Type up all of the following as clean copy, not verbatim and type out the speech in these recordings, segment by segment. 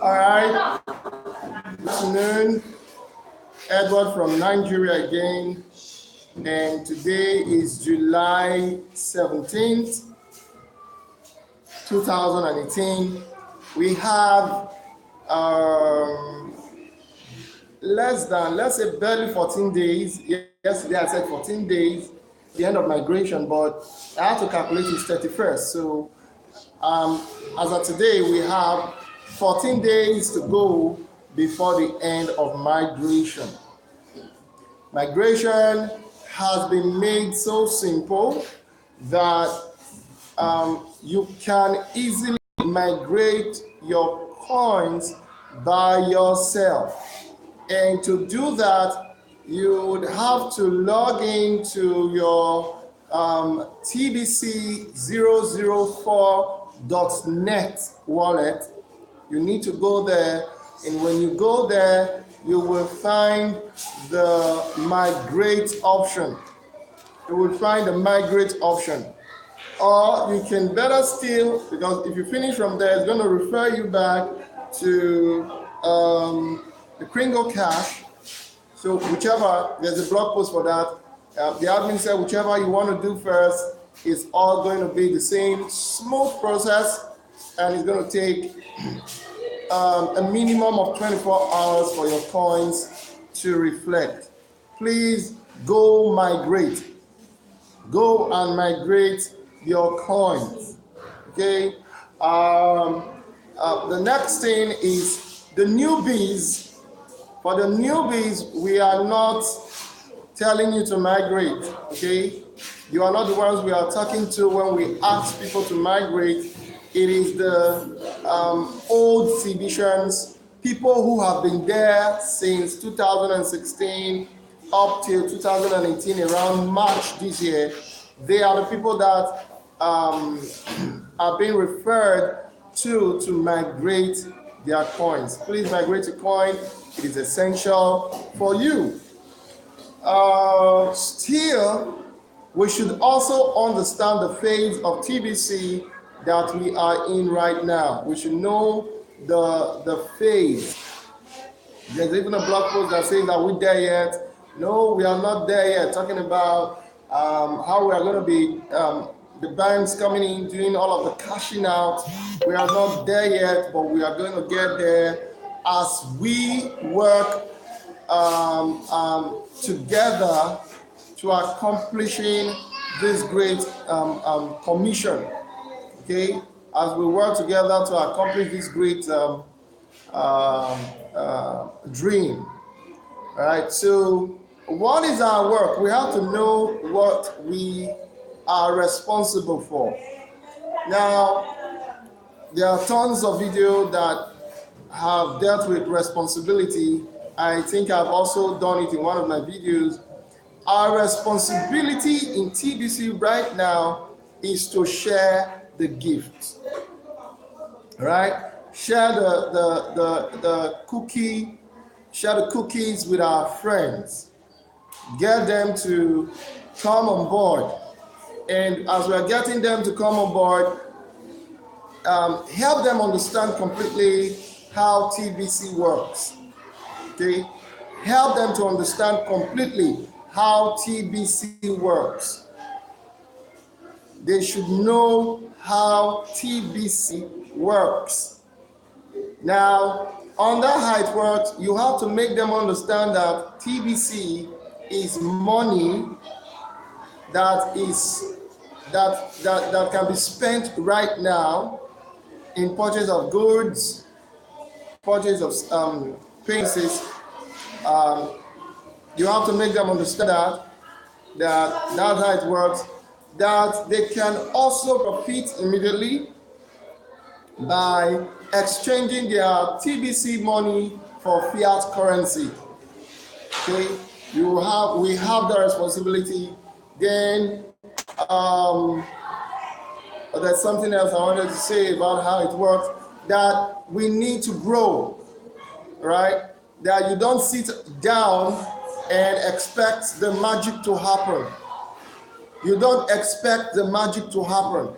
All right. Good afternoon. Edward from Nigeria again. And today is July 17th, 2018. We have let's say barely 14 days. Yesterday I said 14 days, the end of migration, but I had to calculate it's 31st. So as of today, we have 14 days to go before the end of migration. Migration has been made so simple that you can easily migrate your coins by yourself. And to do that, you would have to log into your TBC 004.net wallet. You need to go there, and when you go there, you will find the migrate option. You will find the migrate option. Or you can better still, because if you finish from there, it's going to refer you back to the Kringle Cash. So whichever, there's a blog post for that. The admin said whichever you want to do first is all going to be the same smooth process, and it's going to take a minimum of 24 hours for your coins to reflect. Please go migrate. Go and migrate your coins. Okay. The next thing is the newbies. For the newbies, we are not telling you to migrate. Okay. You are not the ones we are talking to when we ask people to migrate. It is the old CBCians, people who have been there since 2016 up till 2018, around March this year. They are the people that are being referred to migrate their coins. Please migrate your coin. It is essential for you. Still, we should also understand the phase of TBC that we are in right now. We should know the phase. There's even a blog post that says, are we there yet? No, we are not there yet. Talking about how we are going to be, the banks coming in, doing all of the cashing out. We are not there yet, but we are going to get there as we work together to accomplishing this great commission. Okay, as we work together to accomplish this great dream. All right, so what is our work? We have to know what we are responsible for. Now, there are tons of videos that have dealt with responsibility. I think I've also done it in one of my videos. Our responsibility in TBC right now is to share the gift, right? Share the cookie, share the cookies with our friends. Get them to come on board. And as we're getting them to come on board, help them understand completely how TBC works. Okay? Help them to understand completely how TBC works. They should know how TBC works. Now, on that how it works, you have to make them understand that TBC is money that can be spent right now in purchase of goods, purchase of payments. You have to make them understand that's how it works. That they can also profit immediately by exchanging their TBC money for fiat currency. Okay, we have the responsibility. Then there's something else I wanted to say about how it works. That we need to grow, right? That you don't sit down and expect the magic to happen. You don't expect the magic to happen.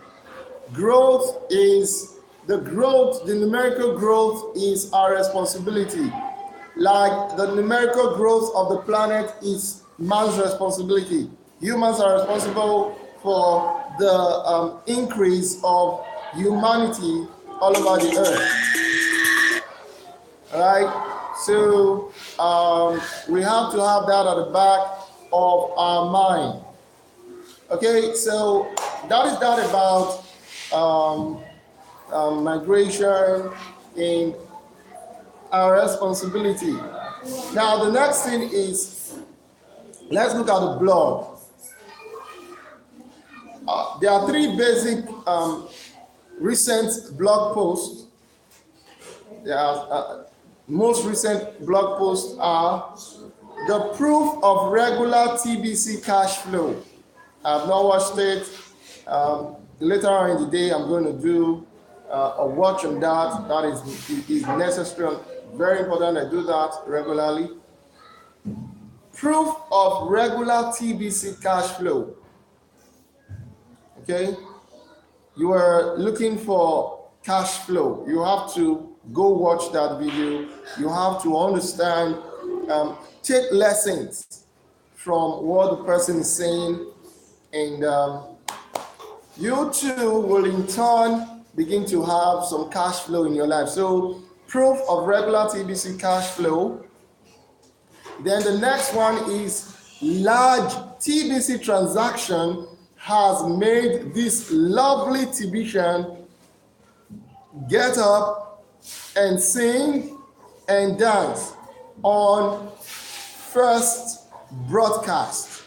Growth is the growth, the numerical growth is our responsibility. Like the numerical growth of the planet is man's responsibility. Humans are responsible for the increase of humanity all over the earth. All right? So we have to have that at the back of our mind. Okay, so that is that about migration and our responsibility. Now, the next thing is, let's look at the blog. There are three basic recent blog posts. Most recent blog posts are the proof of regular TBC cash flow. I've not watched it. Later on in the day, I'm going to do a watch on that. That is necessary, very important. I do that regularly. Proof of regular TBC cash flow. Okay, you are looking for cash flow. You have to go watch that video. You have to understand, take lessons from what the person is saying, and you too will in turn begin to have some cash flow in your life. So proof of regular TBC cash flow. Then the next one is large TBC transaction has made this lovely TBCian get up and sing and dance on first broadcast.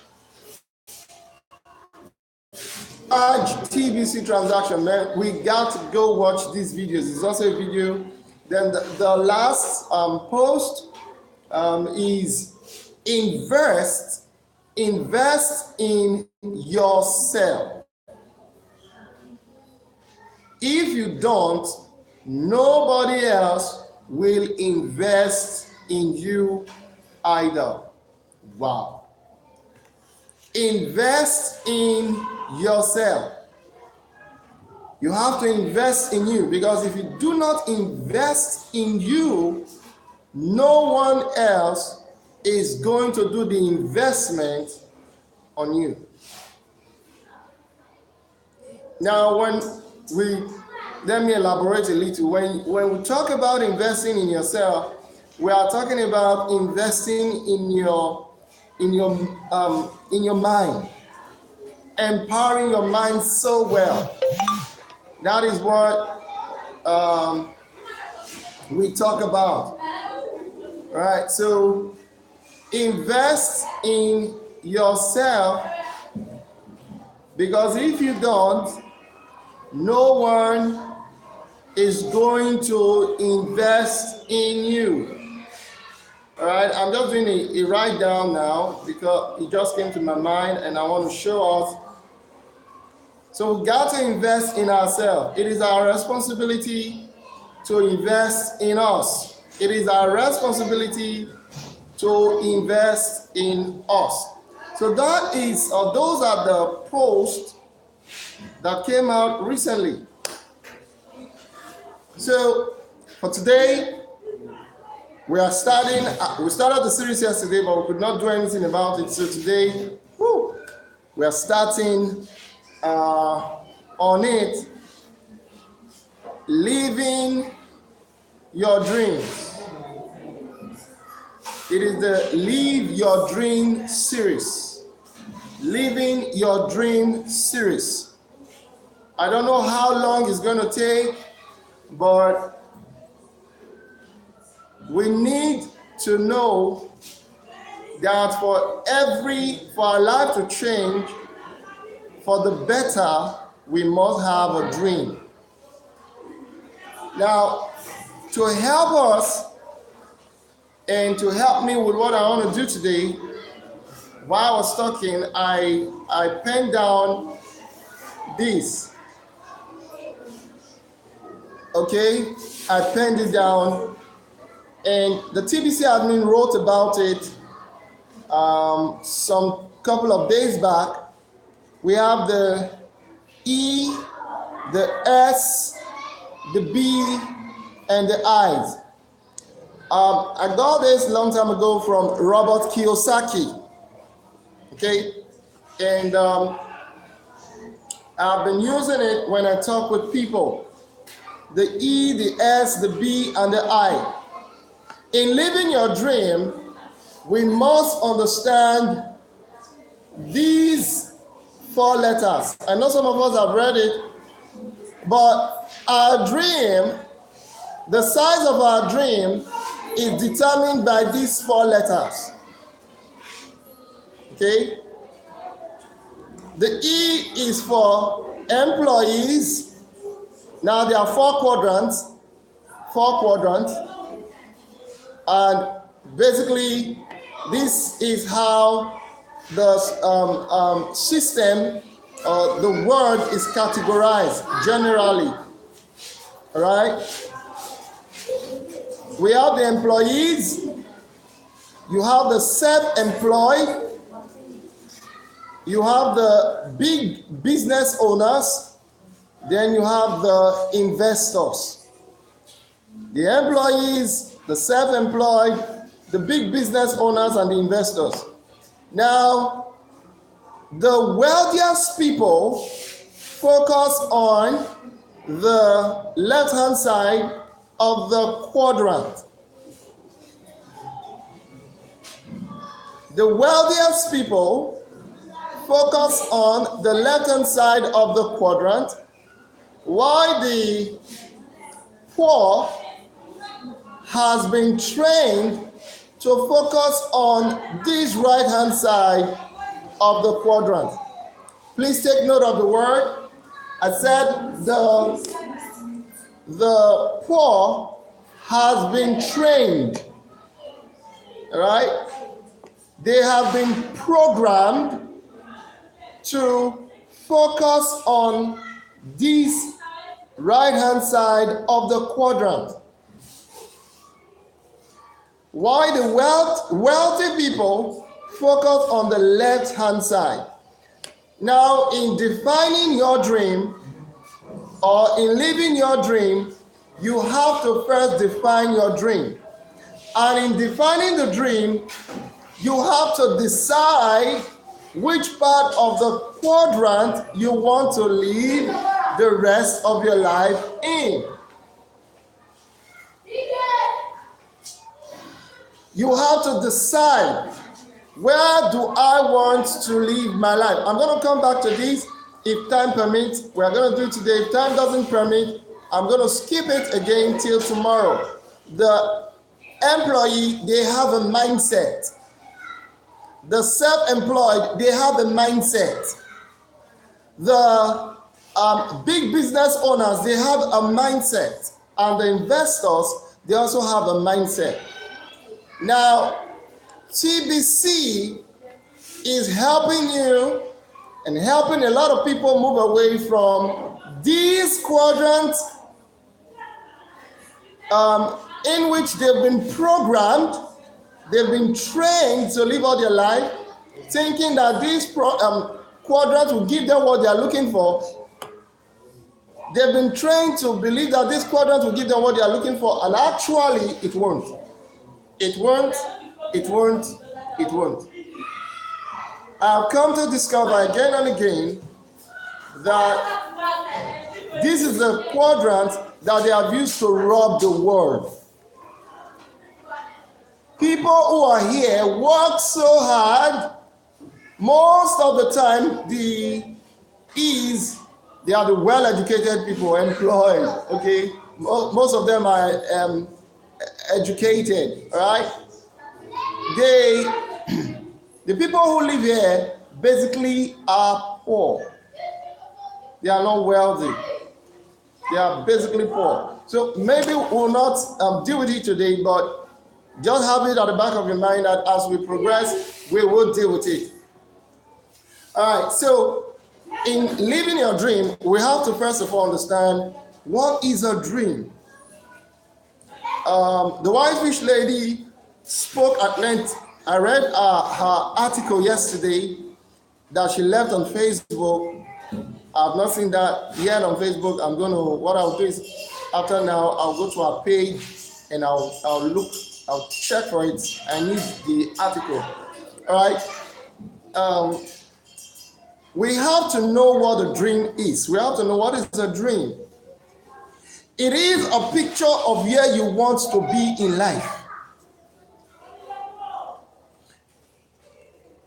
Large TBC transaction, man. We got to go watch these videos. It's also a video. Then the last post is invest in yourself. If you don't, nobody else will invest in you either. Wow. Invest in yourself. You have to invest in you, because if you do not invest in you, no one else is going to do the investment on you. Now, let me elaborate a little. When we talk about investing in yourself, we are talking about investing in your mind, empowering your mind so well. That is what we talk about. All right, so invest in yourself, because if you don't, no one is going to invest in you. All right, I'm just doing a write down now because it just came to my mind and I want to show us. So we got to invest in ourselves. It is our responsibility to invest in us. It is our responsibility to invest in us. So that is, those are the posts that came out recently. So for today, we started the series yesterday, but we could not do anything about it. So today, we are starting on it, living your dreams. It is the Live Your Dream series. Living Your Dream series. I don't know how long it's going to take, but we need to know that for our life to change for the better, we must have a dream. Now, to help us and to help me with what I want to do today, while I was talking, I penned down this. Okay, I penned it down, and the TBC admin wrote about it some couple of days back. We have the E, the S, the B, and the I's. I got this long time ago from Robert Kiyosaki. Okay, and I've been using it when I talk with people. The E, the S, the B, and the I. In living your dream, we must understand these 4 letters. I know some of us have read it, but our dream, the size of our dream is determined by these 4 letters. Okay? The E is for employees. Now there are 4 quadrants. And basically, this is how the system, the word is categorized generally. All right? We have the employees, you have the self-employed, you have the big business owners, then you have the investors. The employees, the self-employed, the big business owners, and the investors. Now, the wealthiest people focus on the left-hand side of the quadrant. The wealthiest people focus on the left-hand side of the quadrant, while the poor has been trained to focus on this right-hand side of the quadrant. Please take note of the word. I said the poor has been trained. All right? They have been programmed to focus on this right-hand side of the quadrant. While the wealthy people focus on the left-hand side. Now, in defining your dream or in living your dream, you have to first define your dream. And in defining the dream, you have to decide which part of the quadrant you want to live the rest of your life in. You have to decide, where do I want to live my life? I'm going to come back to this if time permits. We're going to do it today. If time doesn't permit, I'm going to skip it again till tomorrow. The employee, they have a mindset. The self-employed, they have a mindset. The big business owners, they have a mindset. And the investors, they also have a mindset. Now, TBC is helping you and helping a lot of people move away from these quadrants in which they've been programmed, they've been trained to live all their life, thinking that these quadrants will give them what they are looking for. They've been trained to believe that this quadrant will give them what they are looking for, and actually it won't. It won't, it won't, it won't. I've come to discover again and again that this is the quadrant that they have used to rob the world. People who are here work so hard, most of the time they are the well-educated people, employed, okay? Most of them are educated, all right? The people who live here basically are poor. They are not wealthy. They are basically poor. So maybe we'll not deal with it today, but just have it at the back of your mind that as we progress, we will deal with it. All right, so in living your dream, we have to first of all understand what is a dream. The Whitefish lady spoke at length. I read her article yesterday that she left on Facebook. I've not seen that yet on Facebook. What I'll do is after now, I'll go to our page and I'll check for it. I need the article. All right. We have to know what a dream is. We have to know what is a dream. It is a picture of where you want to be in life.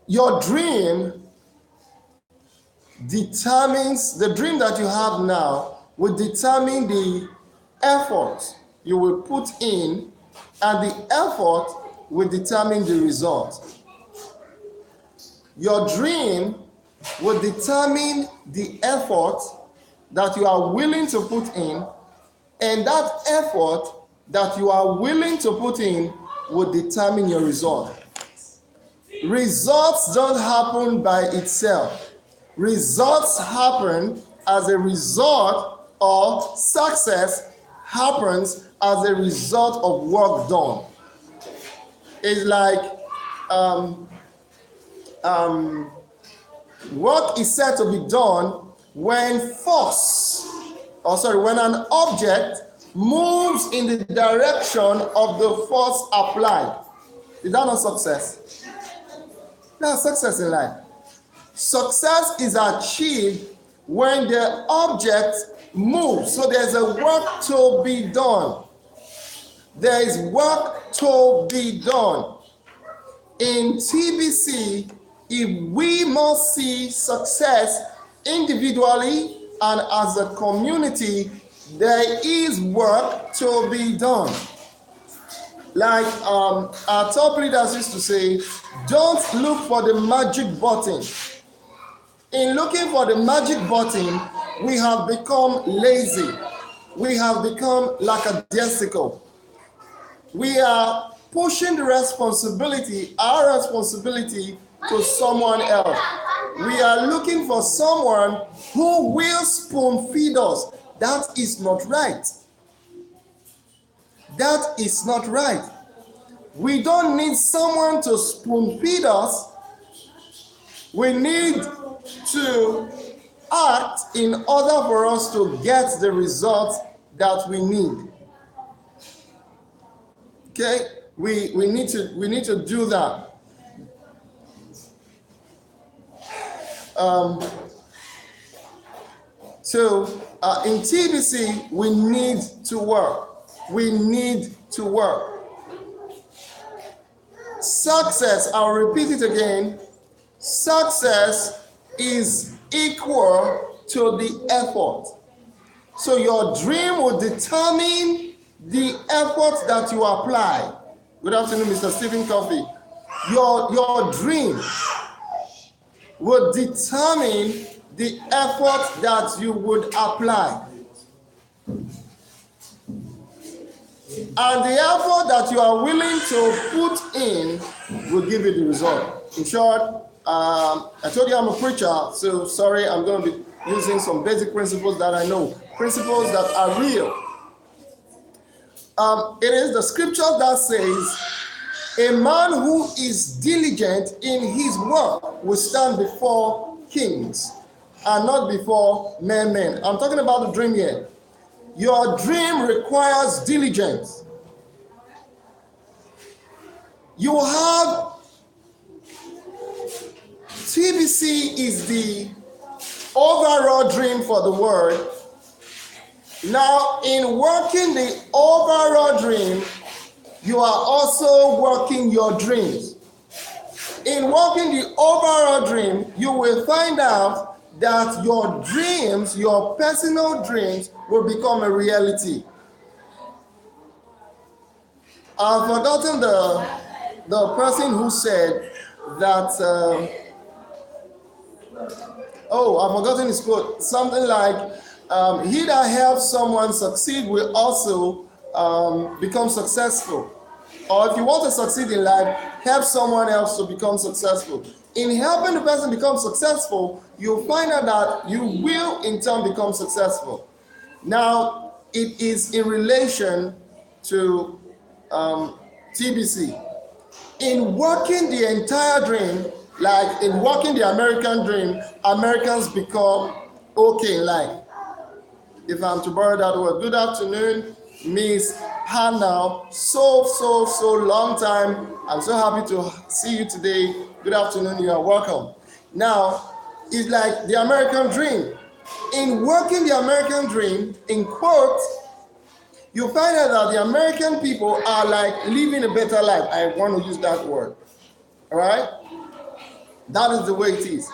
Your dream determines, the dream that you have now will determine the effort you will put in, and the effort will determine the result. Your dream will determine the effort that you are willing to put in, and that effort that you are willing to put in will determine your result. Results don't happen by itself. Results happen as a result, or success happens as a result of work done. It's like work is said to be done when when an object moves in the direction of the force applied. Is that not success? That's success in life. Success is achieved when the object moves. So there's a work to be done. There is work to be done. In TBC, if we must see success individually and as a community, there is work to be done. Like our top leaders used to say, don't look for the magic button. In looking for the magic button, we have become lazy. We have become lackadaisical. We are pushing the responsibility, our responsibility, to someone else. We are looking for someone who will spoon feed us. That is not right. That is not right. We don't need someone to spoon feed us. We need to act in order for us to get the results that we need. Okay? We need to do that. In TBC, we need to work. We need to work. Success, I'll repeat it again. Success is equal to the effort. So your dream will determine the effort that you apply. Good afternoon, Mr. Stephen Coffey. Your dream will determine the effort that you would apply. And the effort that you are willing to put in will give you the result. In short, I told you I'm a preacher, so sorry, I'm going to be using some basic principles that I know, principles that are real. It is the scripture that says, a man who is diligent in his work will stand before kings and not before men. I'm talking about the dream here. Your dream requires diligence. You have TBC is the overall dream for the world. Now, in working the overall dream, you are also working your dreams. In working the overall dream, you will find out that your dreams, your personal dreams, will become a reality. I've forgotten the person who said that, I've forgotten his quote, something like, he that helps someone succeed will also become successful. Or if you want to succeed in life, help someone else to become successful. In helping the person become successful, you'll find out that you will in turn become successful. Now, it is in relation to TBC. In working the entire dream, like in working the American dream, Americans become okay in life. if I'm to borrow that word. Good afternoon, Miss Hannah. So long time. I'm so happy to see you today. Good afternoon, you are welcome. Now, it's like the American dream. In working the American dream, in quotes, you find out that the American people are like living a better life. I want to use that word. All right? That is the way it is.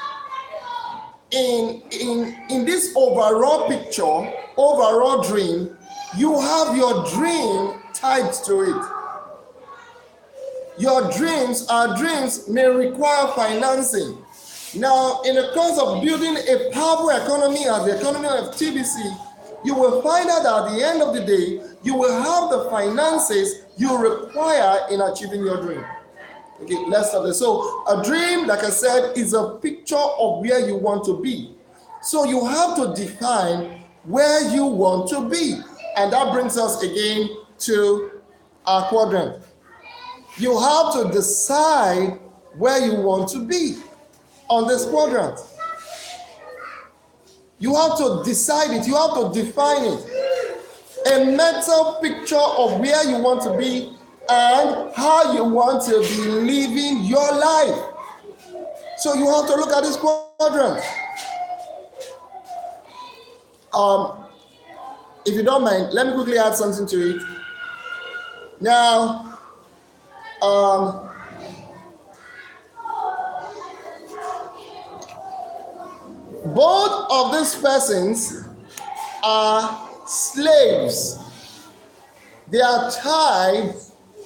In this overall picture, overall dream, you have your dream tied to it. Your dreams may require financing. Now, in the course of building a powerful economy as the economy of TBC, you will find out that at the end of the day, you will have the finances you require in achieving your dream. Okay, let's start this. So, a dream, like I said, is a picture of where you want to be. So, you have to define where you want to be. And that brings us again to our quadrant. You have to decide where you want to be on this quadrant. You have to decide it. You have to define it. A mental picture of where you want to be and how you want to be living your life. So you have to look at this quadrant. If you don't mind, let me quickly add something to it. Now, both of these persons are slaves. They are tied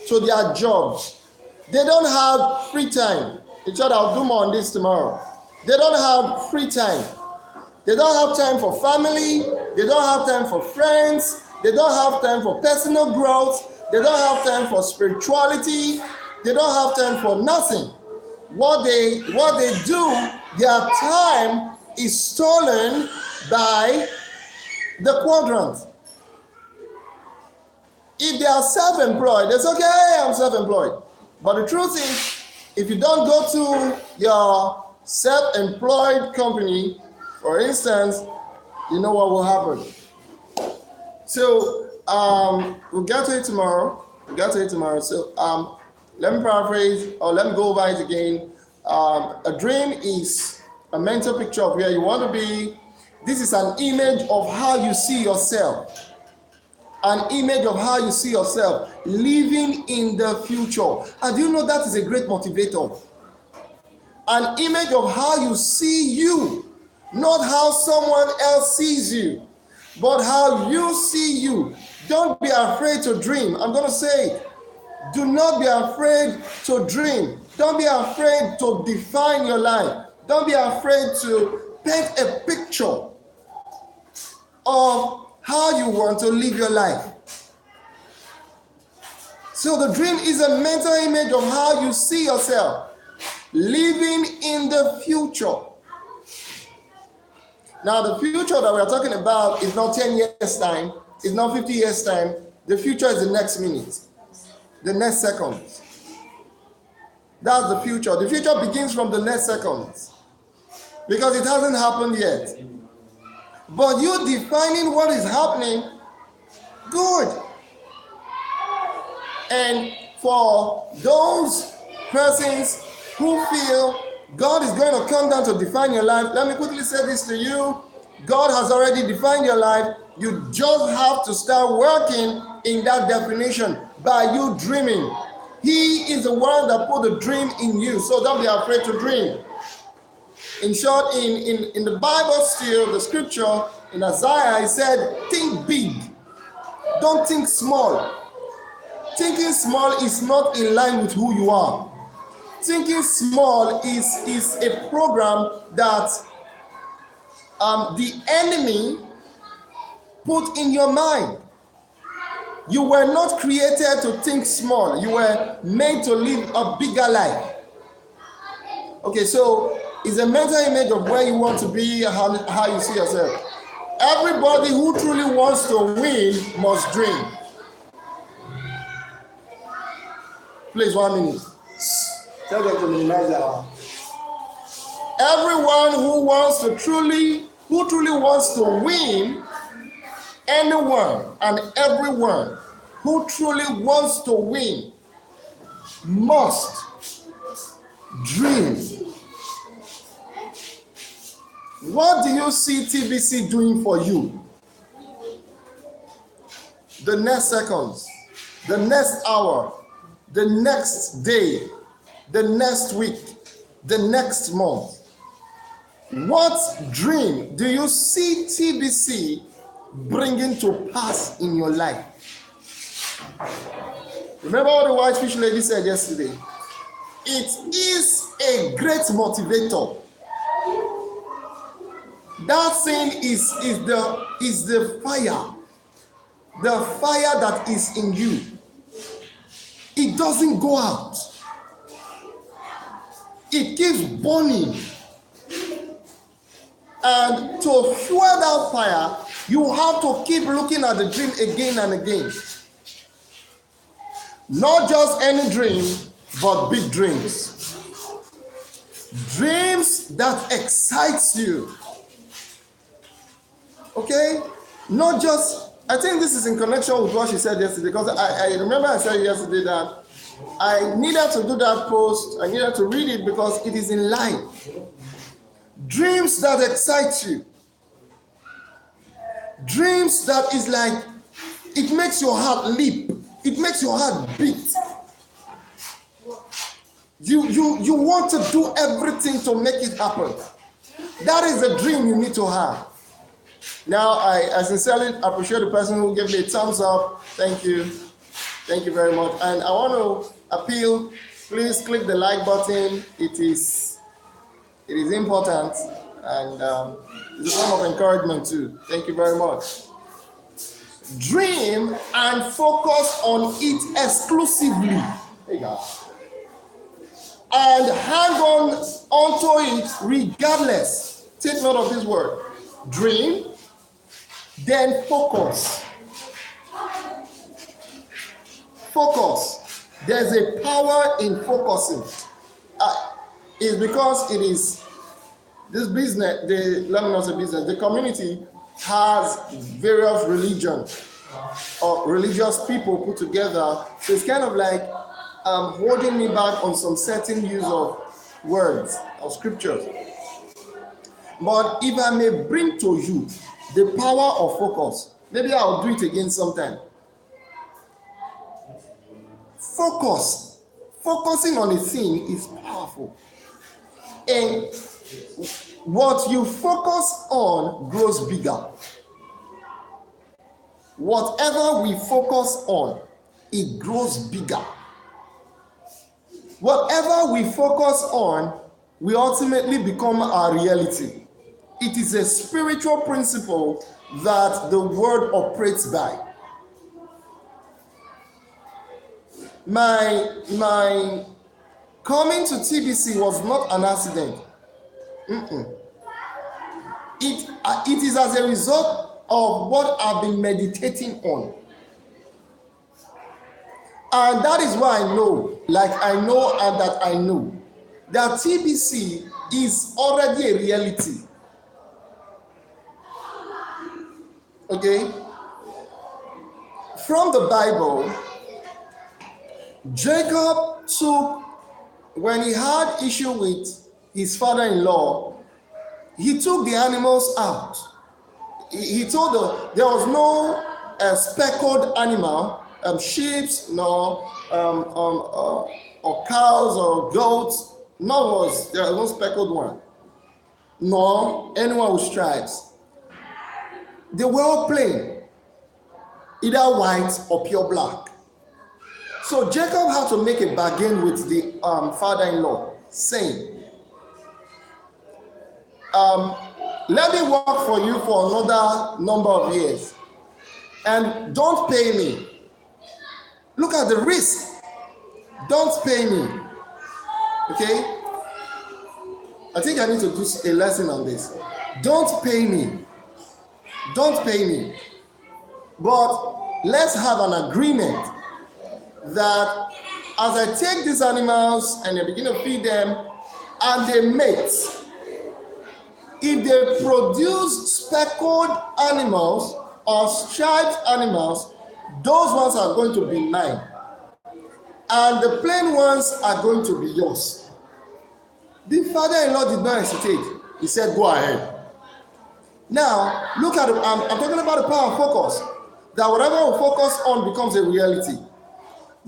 to their jobs. They don't have free time. In short, I'll do more on this tomorrow. They don't have free time. They don't have time for family. They don't have time for friends. They don't have time for personal growth. They don't have time for spirituality. They don't have time for nothing. What they do, their time is stolen by the quadrant. If they are self-employed, it's okay, I'm self-employed. But the truth is, if you don't go to your self-employed company, for instance, you know what will happen. So, we'll get to it tomorrow. So, let me paraphrase, or let me go over it again. A dream is a mental picture of where you want to be. This is an image of how you see yourself. An image of how you see yourself living in the future. And you know that is a great motivator. An image of how you see you, not how someone else sees you, but how you see you. Don't be afraid to dream. I'm going to say it. Do not be afraid to dream. Don't be afraid to define your life. Don't be afraid to paint a picture of how you want to live your life. So the dream is a mental image of how you see yourself living in the future. Now, the future that we are talking about is not 10 years' time, it's not 50 years' time. The future is the next minute, the next second. That's the future. The future begins from the next second because it hasn't happened yet. But you defining what is happening, good. And for those persons who feel God is going to come down to define your life, let me quickly say this to you. God has already defined your life. You just have to start working in that definition by you dreaming. He is the one that put the dream in you, so don't be afraid to dream. In short, in the Bible still, the scripture in Isaiah, it said, think big. Don't think small. Thinking small is not in line with who you are. Thinking small is a program that the enemy put in your mind. You were not created to think small. You were made to live a bigger life. Okay, so it's a mental image of where you want to be, how you see yourself. Everybody who truly wants to win must dream. Please, 1 minute. Tell them to minimize that. Everyone who truly wants to win anyone and everyone who truly wants to win must dream. What do you see TBC doing for you? The next seconds, the next hour, the next day, the next week, the next month. What dream do you see TBC bringing to pass in your life? Remember what the white fish lady said yesterday? It is a great motivator. That thing is the fire. The fire that is in you. It doesn't go out. It keeps burning. And to fuel that fire, you have to keep looking at the dream again and again. Not just any dream, but big dreams. Dreams that excites you. Okay? Not just, I think this is in connection with what she said yesterday, because I remember I said yesterday that I needed to do that post, I needed to read it because it is in line. Dreams that excite you. Dreams that is like, it makes your heart leap. It makes your heart beat. You want to do everything to make it happen. That is the dream you need to have. Now, I sincerely appreciate the person who gave me a thumbs up. Thank you. Thank you very much. And I want to appeal, please click the like button. It is important, and it's a form of encouragement too. Thank you very much. Dream and focus on it exclusively. Hey guys. And hang on onto it regardless. Take note of this word. Dream, then focus. Focus. There's a power in focusing. It's because it is this business, let me not say business, the community has various religions or religious people put together. So it's kind of like holding me back on some certain use of words or scriptures. But if I may bring to you the power of focus, maybe I'll do it again sometime. Focusing on a thing is powerful. And what you focus on grows bigger. Whatever we focus on, it grows bigger. Whatever we focus on, we ultimately become our reality. It is a spiritual principle that the word operates by. My coming to TBC was not an accident. It is as a result of what I've been meditating on. And that is why I know, that TBC is already a reality. Okay? From the Bible, Jacob took, when he had issue with his father-in-law, he took the animals out. He told them there was no speckled animal, sheep, nor or cows or goats. There was no speckled one, nor anyone with stripes. They were all plain, either white or pure black. So Jacob had to make a bargain with the father-in-law, saying, let me work for you for another number of years, and don't pay me. Look at the risk. Don't pay me. Okay? I think I need to do a lesson on this. Don't pay me. Don't pay me. But let's have an agreement that as I take these animals and I begin to feed them and they mate, if they produce speckled animals or striped animals, those ones are going to be mine. And the plain ones are going to be yours. The father-in-law did not hesitate. He said, go ahead. Now, look at it. I'm talking about the power of focus. That whatever we focus on becomes a reality.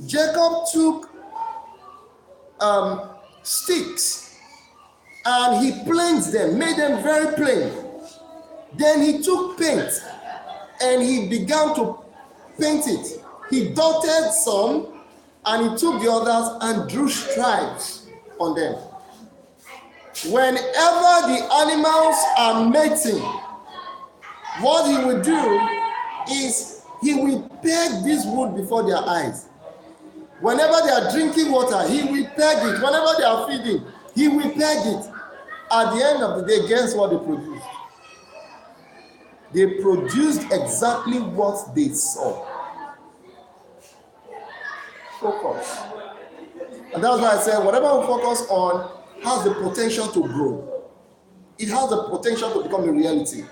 Jacob took sticks and he planed them, made them very plain. Then he took paint and he began to paint it. He dotted some and he took the others and drew stripes on them. Whenever the animals are mating, what he will do is he will peg this wood before their eyes. Whenever they are drinking water, he will peg it. Whenever they are feeding, he will peg it. At the end of the day, guess what they produced? They produced exactly what they saw. Focus. And that's why I said whatever we focus on has the potential to grow. It has the potential to become a reality.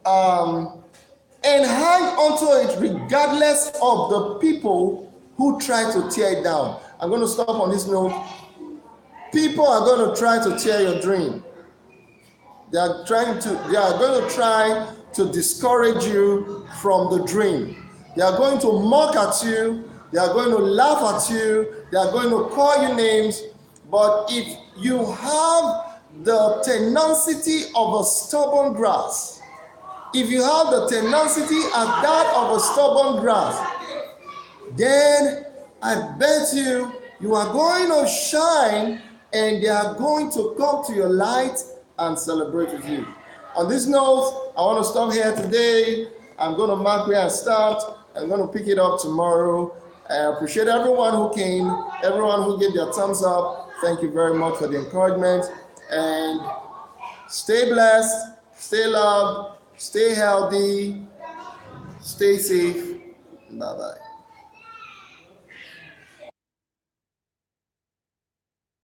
And hang onto it regardless of the people who try to tear it down. I'm going to stop on this note. People are going to try to tear your dream. They are going to try to discourage you from the dream. They are going to mock at you. They are going to laugh at you. They are going to call you names. But if you have the tenacity of a stubborn grass, if you have the tenacity as that of a stubborn grass, then I bet you are going to shine and they are going to come to your light and celebrate with you. On this note, I want to stop here today. I'm going to mark where I start. I'm going to pick it up tomorrow. I appreciate everyone who came, everyone who gave their thumbs up. Thank you very much for the encouragement. And stay blessed, stay loved, stay healthy, stay safe. Bye-bye.